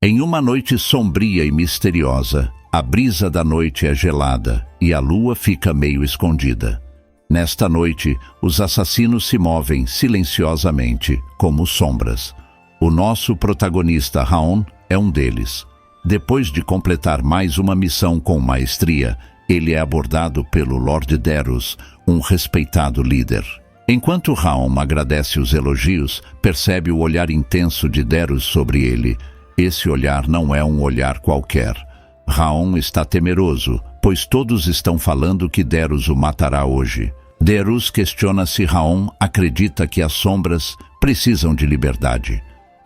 Em uma noite sombria e misteriosa, a brisa da noite é gelada e a lua fica meio escondida. Nesta noite, os assassinos se movem silenciosamente, como sombras. O nosso protagonista, Raon, é um deles. Depois de completar mais uma missão com maestria, ele é abordado pelo Lord Derus, um respeitado líder. Enquanto Raon agradece os elogios, percebe o olhar intenso de Derus sobre ele. Esse olhar não é um olhar qualquer. Raon está temeroso, pois todos estão falando que Derus o matará hoje. Derus questiona se Raon acredita que as sombras precisam de liberdade.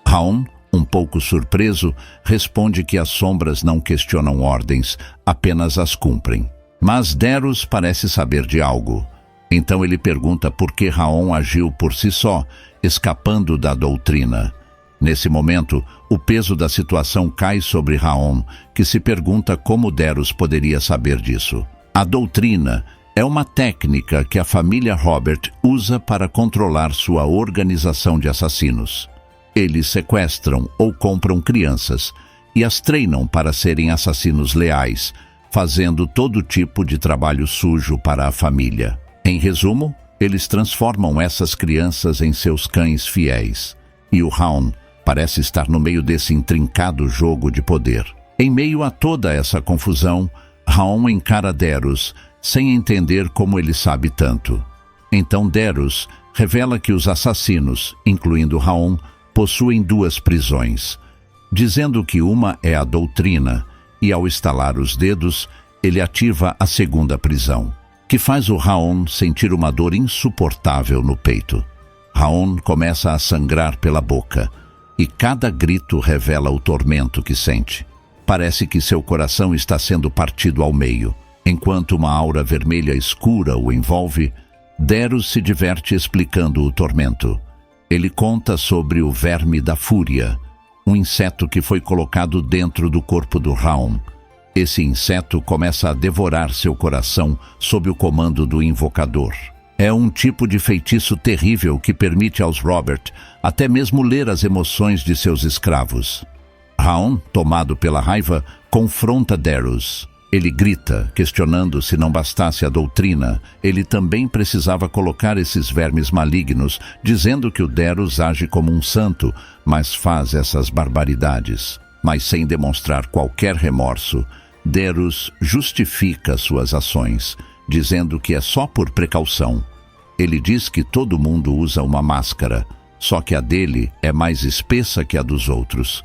Raon, um pouco surpreso, responde que as sombras não questionam ordens, apenas as cumprem. Mas Derus parece saber de algo. Então ele pergunta por que Raon agiu por si só, escapando da doutrina. Nesse momento, o peso da situação cai sobre Raon, que se pergunta como Derus poderia saber disso. A doutrina é uma técnica que a família Robert usa para controlar sua organização de assassinos. Eles sequestram ou compram crianças e as treinam para serem assassinos leais, fazendo todo tipo de trabalho sujo para a família. Em resumo, eles transformam essas crianças em seus cães fiéis. E o Raon parece estar no meio desse intrincado jogo de poder. Em meio a toda essa confusão, Raon encara Derus, sem entender como ele sabe tanto. Então Derus revela que os assassinos, incluindo Raon, possuem duas prisões, dizendo que uma é a doutrina, e ao estalar os dedos, ele ativa a segunda prisão, que faz o Raon sentir uma dor insuportável no peito. Raon começa a sangrar pela boca, e cada grito revela o tormento que sente. Parece que seu coração está sendo partido ao meio. Enquanto uma aura vermelha escura o envolve, Derus se diverte explicando o tormento. Ele conta sobre o verme da fúria, um inseto que foi colocado dentro do corpo do Raon. Esse inseto começa a devorar seu coração sob o comando do invocador. É um tipo de feitiço terrível que permite aos Robert até mesmo ler as emoções de seus escravos. Raon, tomado pela raiva, confronta Derus. Ele grita, questionando se não bastasse a doutrina, ele também precisava colocar esses vermes malignos, dizendo que o Derus age como um santo, mas faz essas barbaridades. Mas sem demonstrar qualquer remorso, Derus justifica suas ações, dizendo que é só por precaução. Ele diz que todo mundo usa uma máscara, só que a dele é mais espessa que a dos outros.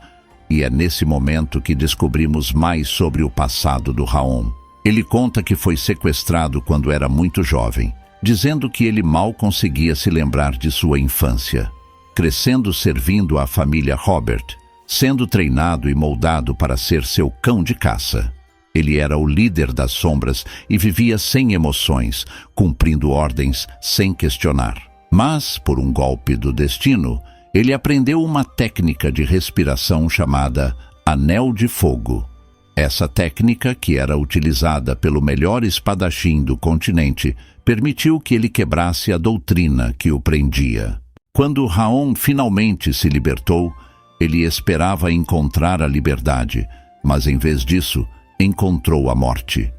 E é nesse momento que descobrimos mais sobre o passado do Raon. Ele conta que foi sequestrado quando era muito jovem, dizendo que ele mal conseguia se lembrar de sua infância. Crescendo servindo à família Robert, sendo treinado e moldado para ser seu cão de caça. Ele era o líder das sombras e vivia sem emoções, cumprindo ordens sem questionar. Mas, por um golpe do destino, ele aprendeu uma técnica de respiração chamada Anel de Fogo. Essa técnica, que era utilizada pelo melhor espadachim do continente, permitiu que ele quebrasse a doutrina que o prendia. Quando Raon finalmente se libertou, ele esperava encontrar a liberdade, mas em vez disso, encontrou a morte.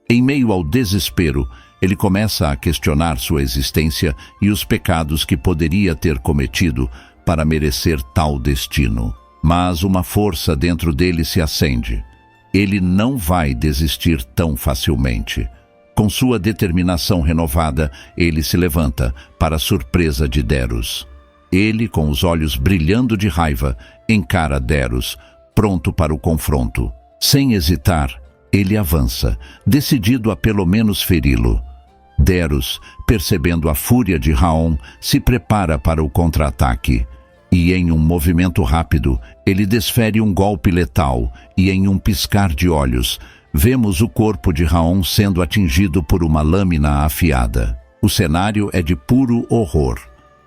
Em meio ao desespero, ele começa a questionar sua existência e os pecados que poderia ter cometido para merecer tal destino. Mas uma força dentro dele se acende. Ele não vai desistir tão facilmente. Com sua determinação renovada, ele se levanta, para a surpresa de Derus. Ele, com os olhos brilhando de raiva, encara Derus, pronto para o confronto. Sem hesitar, ele avança, decidido a pelo menos feri-lo. Derus, percebendo a fúria de Raon, se prepara para o contra-ataque. E em um movimento rápido, ele desfere um golpe letal e em um piscar de olhos, vemos o corpo de Raon sendo atingido por uma lâmina afiada. O cenário é de puro horror.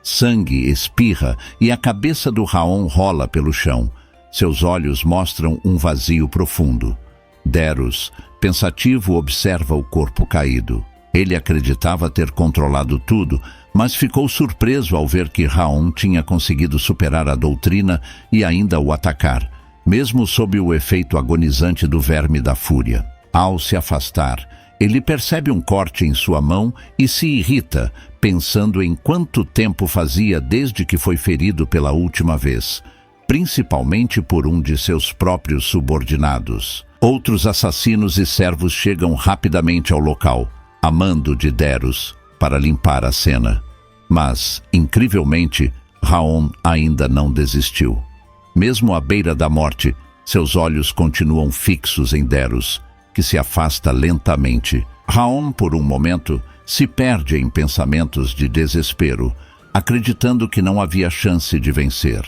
Sangue espirra e a cabeça do Raon rola pelo chão. Seus olhos mostram um vazio profundo. Derus, pensativo, observa o corpo caído. Ele acreditava ter controlado tudo, mas ficou surpreso ao ver que Raon tinha conseguido superar a doutrina e ainda o atacar. mesmo sob o efeito agonizante do verme da fúria. Ao se afastar, ele percebe um corte em sua mão e se irrita, pensando em quanto tempo fazia desde que foi ferido pela última vez, principalmente por um de seus próprios subordinados. Outros assassinos e servos chegam rapidamente ao local, a mando de Deros, para limpar a cena. Mas, incrivelmente, Raon ainda não desistiu. Mesmo à beira da morte, seus olhos continuam fixos em Deros, que se afasta lentamente. Raon, por um momento, se perde em pensamentos de desespero, acreditando que não havia chance de vencer.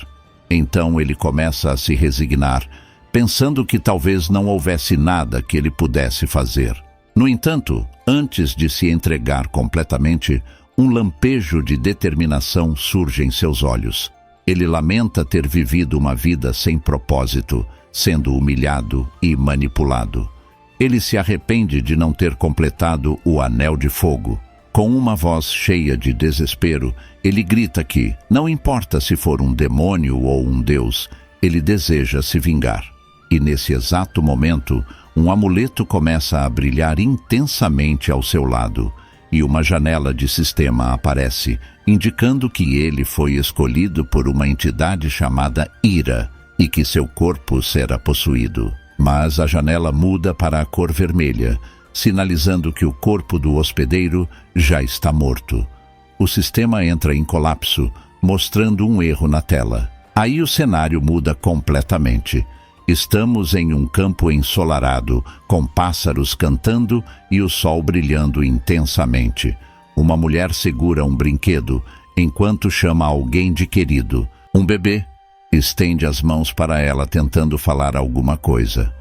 Então ele começa a se resignar, pensando que talvez não houvesse nada que ele pudesse fazer. No entanto, antes de se entregar completamente, um lampejo de determinação surge em seus olhos. Ele lamenta ter vivido uma vida sem propósito, sendo humilhado e manipulado. Ele se arrepende de não ter completado o Anel de Fogo. Com uma voz cheia de desespero, ele grita que, não importa se for um demônio ou um deus, ele deseja se vingar. E nesse exato momento, um amuleto começa a brilhar intensamente ao seu lado, e uma janela de sistema aparece, indicando que ele foi escolhido por uma entidade chamada Ira, e que seu corpo será possuído. Mas a janela muda para a cor vermelha, sinalizando que o corpo do hospedeiro já está morto. O sistema entra em colapso, mostrando um erro na tela. Aí o cenário muda completamente. Estamos em um campo ensolarado, com pássaros cantando e o sol brilhando intensamente. Uma mulher segura um brinquedo, enquanto chama alguém de querido. Um bebê estende as mãos para ela, tentando falar alguma coisa.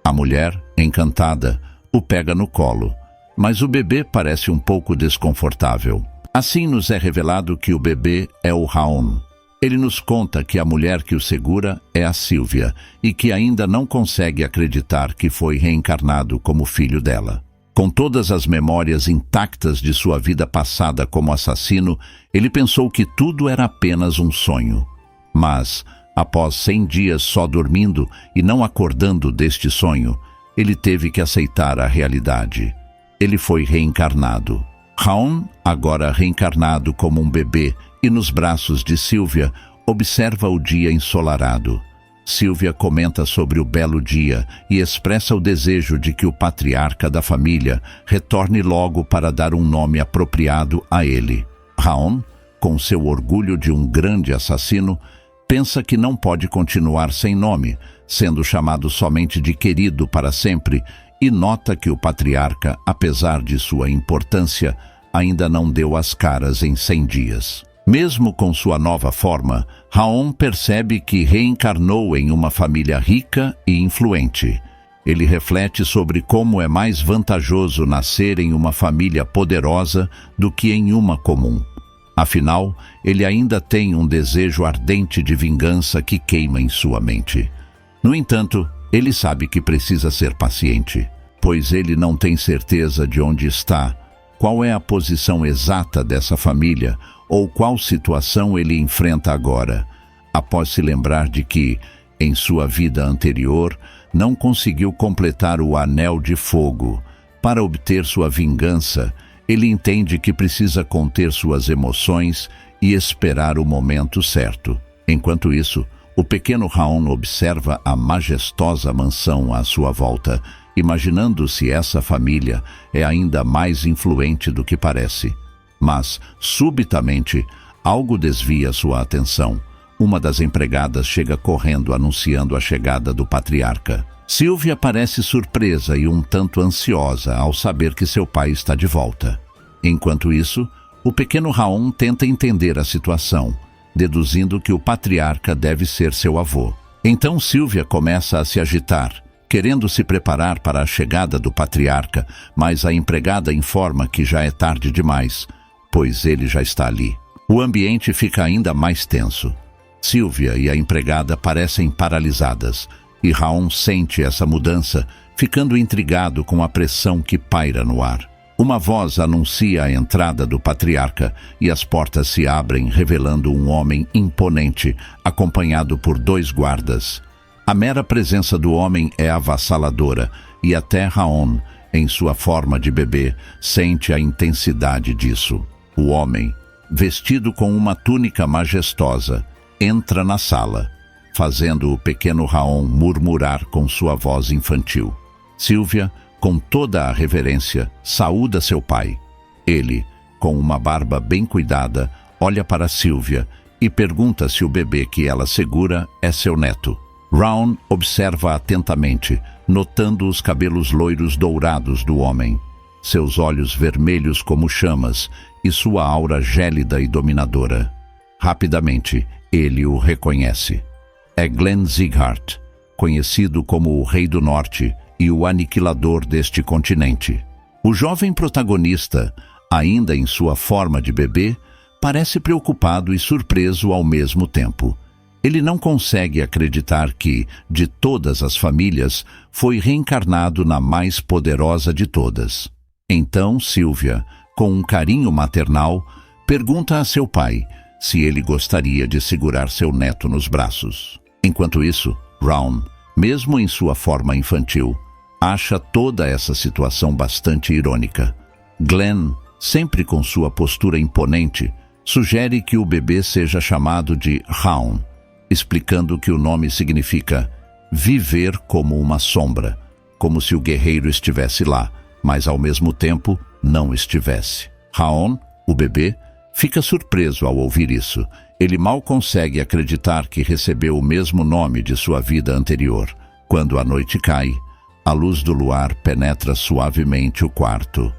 A mulher, encantada, o pega no colo, mas o bebê parece um pouco desconfortável. Assim nos é revelado que o bebê é o Raon. Ele nos conta que a mulher que o segura é a Sylvia e que ainda não consegue acreditar que foi reencarnado como filho dela. Com todas as memórias intactas de sua vida passada como assassino, ele pensou que tudo era apenas um sonho. Mas, após 100 dias só dormindo e não acordando deste sonho, ele teve que aceitar a realidade. Ele foi reencarnado. Raon, agora reencarnado como um bebê e nos braços de Sylvia, observa o dia ensolarado. Sylvia comenta sobre o belo dia e expressa o desejo de que o patriarca da família retorne logo para dar um nome apropriado a ele. Raon, com seu orgulho de um grande assassino, pensa que não pode continuar sem nome, sendo chamado somente de querido para sempre, e nota que o patriarca, apesar de sua importância, ainda não deu as caras em 100 dias. Mesmo com sua nova forma, Raon percebe que reencarnou em uma família rica e influente. Ele reflete sobre como é mais vantajoso nascer em uma família poderosa do que em uma comum. Afinal, ele ainda tem um desejo ardente de vingança que queima em sua mente. No entanto, ele sabe que precisa ser paciente, pois ele não tem certeza de onde está, qual é a posição exata dessa família ou qual situação ele enfrenta agora, após se lembrar de que, em sua vida anterior, não conseguiu completar o Anel de Fogo. Para obter sua vingança, ele entende que precisa conter suas emoções e esperar o momento certo. Enquanto isso, o pequeno Raon observa a majestosa mansão à sua volta, imaginando se essa família é ainda mais influente do que parece. Mas, subitamente, algo desvia sua atenção. Uma das empregadas chega correndo anunciando a chegada do patriarca. Sylvia parece surpresa e um tanto ansiosa ao saber que seu pai está de volta. Enquanto isso, o pequeno Raon tenta entender a situação, deduzindo que o patriarca deve ser seu avô. Então Sylvia começa a se agitar, querendo se preparar para a chegada do patriarca, mas a empregada informa que já é tarde demais, pois ele já está ali. O ambiente fica ainda mais tenso. Sylvia e a empregada parecem paralisadas, e Raon sente essa mudança, ficando intrigado com a pressão que paira no ar. Uma voz anuncia a entrada do patriarca e as portas se abrem, revelando um homem imponente, acompanhado por 2 guardas. A mera presença do homem é avassaladora e até Raon, em sua forma de bebê, sente a intensidade disso. O homem, vestido com uma túnica majestosa, entra na sala, fazendo o pequeno Raon murmurar com sua voz infantil. Sylvia, com toda a reverência, saúda seu pai. Ele, com uma barba bem cuidada, olha para Sylvia e pergunta se o bebê que ela segura é seu neto. Raon observa atentamente, notando os cabelos loiros dourados do homem, seus olhos vermelhos como chamas e sua aura gélida e dominadora. Rapidamente, ele o reconhece. É Glenn Sighart, conhecido como o Rei do Norte e o aniquilador deste continente. O jovem protagonista, ainda em sua forma de bebê, parece preocupado e surpreso ao mesmo tempo. Ele não consegue acreditar que, de todas as famílias, foi reencarnado na mais poderosa de todas. Então, Sylvia, com um carinho maternal, pergunta a seu pai se ele gostaria de segurar seu neto nos braços. Enquanto isso, Raon, mesmo em sua forma infantil, acha toda essa situação bastante irônica. Glenn, sempre com sua postura imponente, sugere que o bebê seja chamado de Raon, explicando que o nome significa viver como uma sombra, como se o guerreiro estivesse lá, mas ao mesmo tempo não estivesse. Raon, o bebê, fica surpreso ao ouvir isso. Ele mal consegue acreditar que recebeu o mesmo nome de sua vida anterior. Quando a noite cai, a luz do luar penetra suavemente o quarto.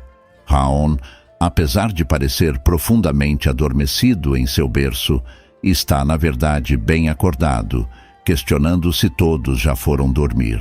Raon, apesar de parecer profundamente adormecido em seu berço, está, na verdade, bem acordado, questionando se todos já foram dormir.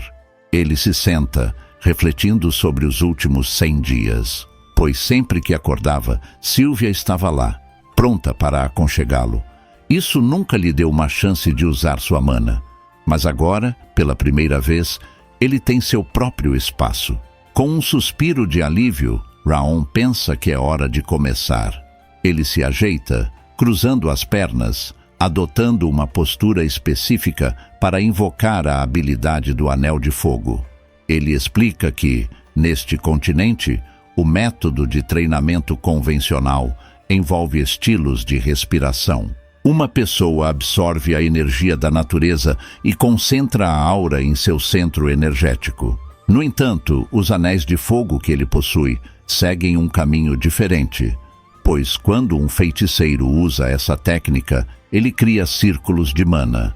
Ele se senta, refletindo sobre os últimos 100 dias, pois sempre que acordava, Sylvia estava lá, pronta para aconchegá-lo. Isso nunca lhe deu uma chance de usar sua mana, mas agora, pela primeira vez, ele tem seu próprio espaço. Com um suspiro de alívio, Raon pensa que é hora de começar. Ele se ajeita, cruzando as pernas, adotando uma postura específica para invocar a habilidade do Anel de Fogo. Ele explica que, neste continente, o método de treinamento convencional envolve estilos de respiração. Uma pessoa absorve a energia da natureza e concentra a aura em seu centro energético. No entanto, os anéis de fogo que ele possui seguem um caminho diferente, pois quando um feiticeiro usa essa técnica, ele cria círculos de mana.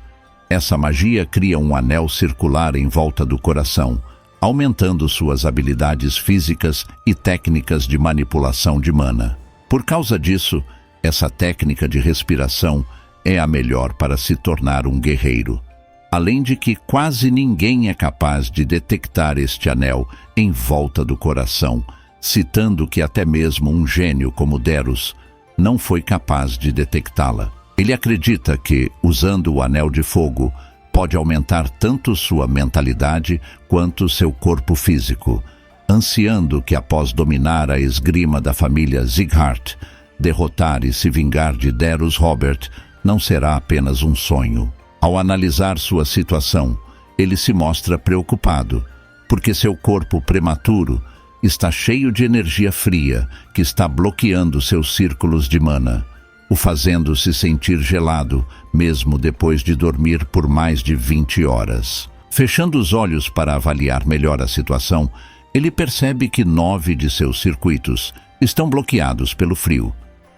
Essa magia cria um anel circular em volta do coração, aumentando suas habilidades físicas e técnicas de manipulação de mana. Por causa disso, essa técnica de respiração é a melhor para se tornar um guerreiro. Além de que quase ninguém é capaz de detectar este anel em volta do coração, citando que até mesmo um gênio como Deros não foi capaz de detectá-la. Ele acredita que, usando o Anel de Fogo, pode aumentar tanto sua mentalidade quanto seu corpo físico, ansiando que, após dominar a esgrima da família Sighart, derrotar e se vingar de Deros Robert não será apenas um sonho. Ao analisar sua situação, ele se mostra preocupado, porque seu corpo prematuro está cheio de energia fria que está bloqueando seus círculos de mana, o fazendo se sentir gelado, mesmo depois de dormir por mais de 20 horas. Fechando os olhos para avaliar melhor a situação, ele percebe que 9 de seus circuitos estão bloqueados pelo frio.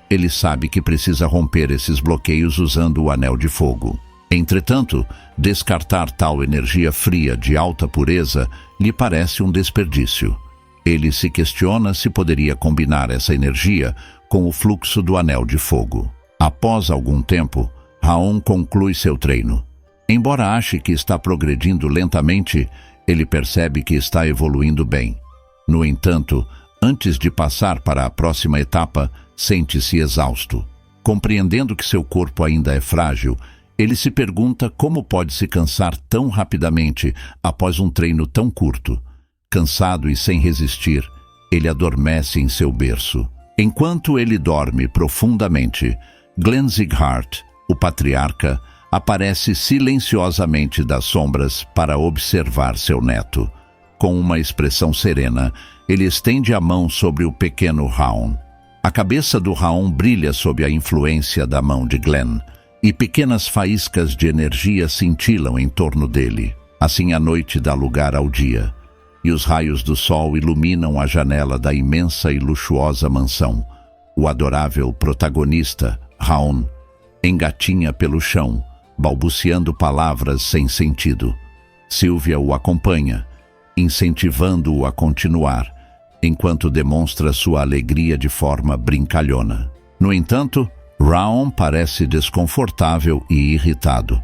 Ele sabe que precisa romper esses bloqueios usando o Anel de Fogo. Entretanto, descartar tal energia fria de alta pureza lhe parece um desperdício. Ele se questiona se poderia combinar essa energia com o fluxo do Anel de Fogo. Após algum tempo, Raon conclui seu treino. Embora ache que está progredindo lentamente, ele percebe que está evoluindo bem. No entanto, antes de passar para a próxima etapa, sente-se exausto. Compreendendo que seu corpo ainda é frágil, ele se pergunta como pode se cansar tão rapidamente após um treino tão curto. Cansado e sem resistir, ele adormece em seu berço. Enquanto ele dorme profundamente, Glenn Sighart, o patriarca, aparece silenciosamente das sombras para observar seu neto. Com uma expressão serena, ele estende a mão sobre o pequeno Raon. A cabeça do Raon brilha sob a influência da mão de Glenn, e pequenas faíscas de energia cintilam em torno dele. Assim a noite dá lugar ao dia, e os raios do sol iluminam a janela da imensa e luxuosa mansão. O adorável protagonista, Raon, engatinha pelo chão, balbuciando palavras sem sentido. Sylvia o acompanha, incentivando-o a continuar, enquanto demonstra sua alegria de forma brincalhona. No entanto, Raon parece desconfortável e irritado.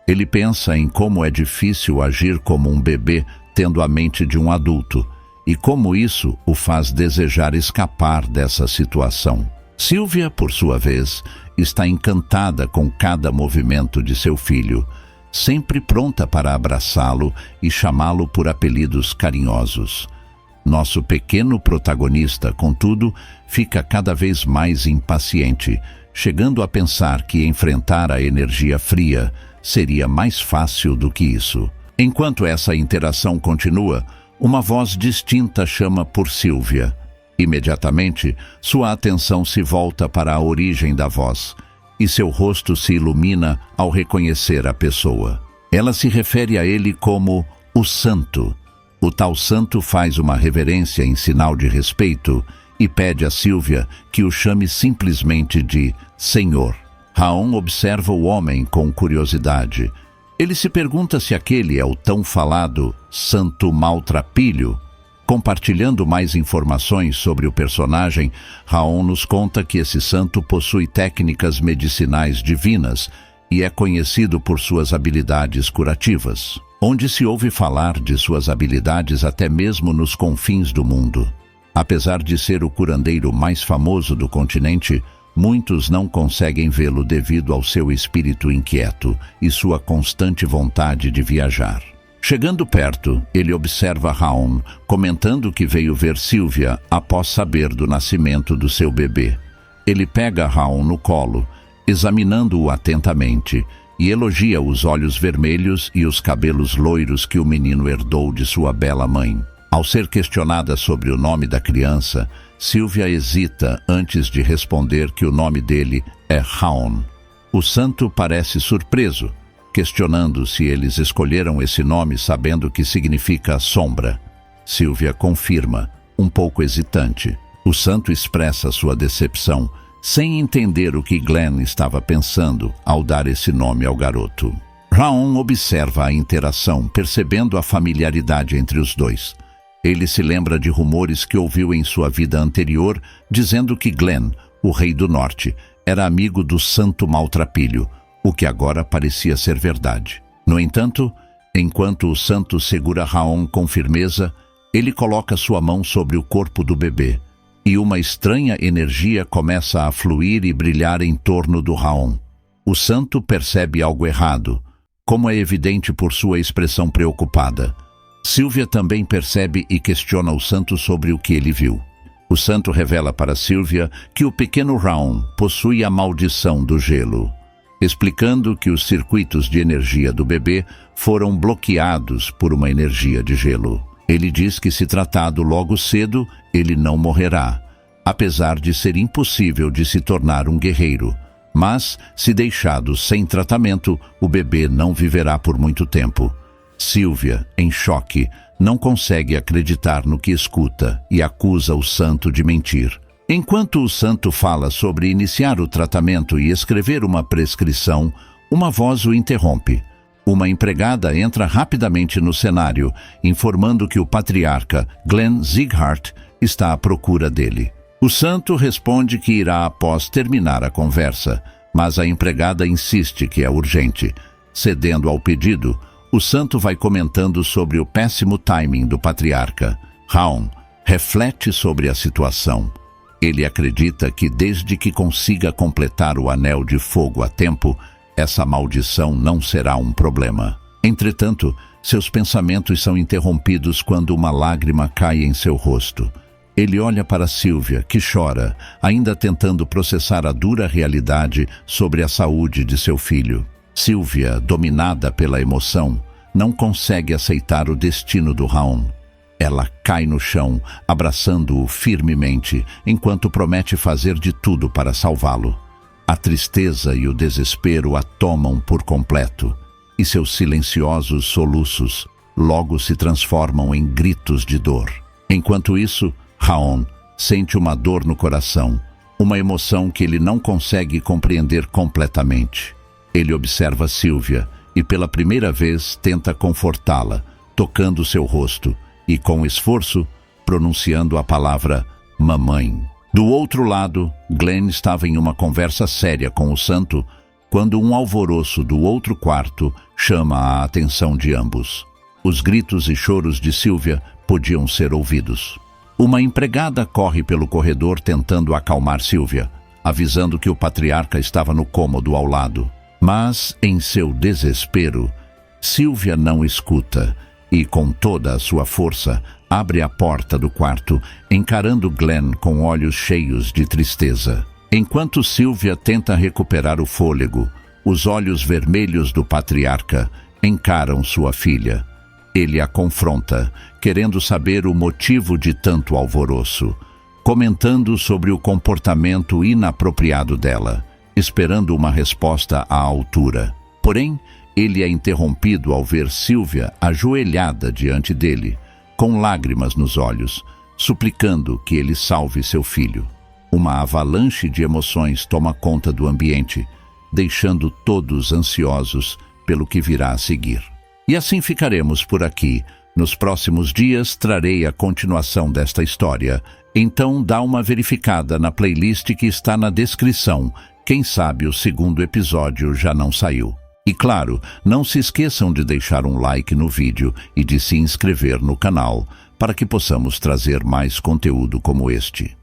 Ele pensa em como é difícil agir como um bebê tendo a mente de um adulto, e como isso o faz desejar escapar dessa situação. Sylvia, por sua vez, está encantada com cada movimento de seu filho, sempre pronta para abraçá-lo e chamá-lo por apelidos carinhosos. Nosso pequeno protagonista, contudo, fica cada vez mais impaciente, chegando a pensar que enfrentar a energia fria seria mais fácil do que isso. Enquanto essa interação continua, uma voz distinta chama por Sylvia. Imediatamente, sua atenção se volta para a origem da voz, e seu rosto se ilumina ao reconhecer a pessoa. Ela se refere a ele como o Santo. O tal santo faz uma reverência em sinal de respeito e pede a Sylvia que o chame simplesmente de Senhor. Raon observa o homem com curiosidade. Ele se pergunta se aquele é o tão falado Santo Maltrapilho. Compartilhando mais informações sobre o personagem, Raon nos conta que esse santo possui técnicas medicinais divinas e é conhecido por suas habilidades curativas, onde se ouve falar de suas habilidades até mesmo nos confins do mundo. Apesar de ser o curandeiro mais famoso do continente, muitos não conseguem vê-lo devido ao seu espírito inquieto e sua constante vontade de viajar. Chegando perto, ele observa Raon, comentando que veio ver Sylvia após saber do nascimento do seu bebê. Ele pega Raon no colo, examinando-o atentamente, e elogia os olhos vermelhos e os cabelos loiros que o menino herdou de sua bela mãe. Ao ser questionada sobre o nome da criança, Sylvia hesita antes de responder que o nome dele é Raon. O santo parece surpreso, questionando se eles escolheram esse nome sabendo que significa sombra. Sylvia confirma, um pouco hesitante. O santo expressa sua decepção, sem entender o que Glenn estava pensando ao dar esse nome ao garoto. Raon observa a interação, percebendo a familiaridade entre os dois. Ele se lembra de rumores que ouviu em sua vida anterior, dizendo que Glenn, o Rei do Norte, era amigo do Santo Maltrapilho, o que agora parecia ser verdade. No entanto, enquanto o santo segura Raon com firmeza, ele coloca sua mão sobre o corpo do bebê, e uma estranha energia começa a fluir e brilhar em torno do Raon. O santo percebe algo errado, como é evidente por sua expressão preocupada. Sylvia também percebe e questiona o santo sobre o que ele viu. O santo revela para Sylvia que o pequeno Raon possui a maldição do gelo, explicando que os circuitos de energia do bebê foram bloqueados por uma energia de gelo. Ele diz que, se tratado logo cedo, ele não morrerá, apesar de ser impossível de se tornar um guerreiro. Mas, se deixado sem tratamento, o bebê não viverá por muito tempo. Sylvia, em choque, não consegue acreditar no que escuta e acusa o santo de mentir. Enquanto o santo fala sobre iniciar o tratamento e escrever uma prescrição, uma voz o interrompe. Uma empregada entra rapidamente no cenário, informando que o patriarca, Glenn Sighart, está à procura dele. O santo responde que irá após terminar a conversa, mas a empregada insiste que é urgente. Cedendo ao pedido, o santo vai comentando sobre o péssimo timing do patriarca. Raon reflete sobre a situação. Ele acredita que desde que consiga completar o anel de fogo a tempo, essa maldição não será um problema. Entretanto, seus pensamentos são interrompidos quando uma lágrima cai em seu rosto. Ele olha para Sylvia, que chora, ainda tentando processar a dura realidade sobre a saúde de seu filho. Sylvia, dominada pela emoção, não consegue aceitar o destino do Raon. Ela cai no chão, abraçando-o firmemente, enquanto promete fazer de tudo para salvá-lo. A tristeza e o desespero a tomam por completo, e seus silenciosos soluços logo se transformam em gritos de dor. Enquanto isso, Raon sente uma dor no coração, uma emoção que ele não consegue compreender completamente. Ele observa Sylvia e pela primeira vez tenta confortá-la, tocando seu rosto e, com esforço, pronunciando a palavra mamãe. Do outro lado, Glenn estava em uma conversa séria com o santo quando um alvoroço do outro quarto chama a atenção de ambos. Os gritos e choros de Sylvia podiam ser ouvidos. Uma empregada corre pelo corredor tentando acalmar Sylvia, avisando que o patriarca estava no cômodo ao lado. Mas, em seu desespero, Sylvia não escuta e, com toda a sua força, abre a porta do quarto, encarando Glenn com olhos cheios de tristeza. Enquanto Sylvia tenta recuperar o fôlego, os olhos vermelhos do patriarca encaram sua filha. Ele a confronta, querendo saber o motivo de tanto alvoroço, comentando sobre o comportamento inapropriado dela, esperando uma resposta à altura. Porém, ele é interrompido ao ver Sylvia ajoelhada diante dele, com lágrimas nos olhos, suplicando que ele salve seu filho. Uma avalanche de emoções toma conta do ambiente, deixando todos ansiosos pelo que virá a seguir. E assim ficaremos por aqui. Nos próximos dias trarei a continuação desta história, então dá uma verificada na playlist que está na descrição. Quem sabe o segundo episódio já não saiu. E claro, não se esqueçam de deixar um like no vídeo e de se inscrever no canal para que possamos trazer mais conteúdo como este.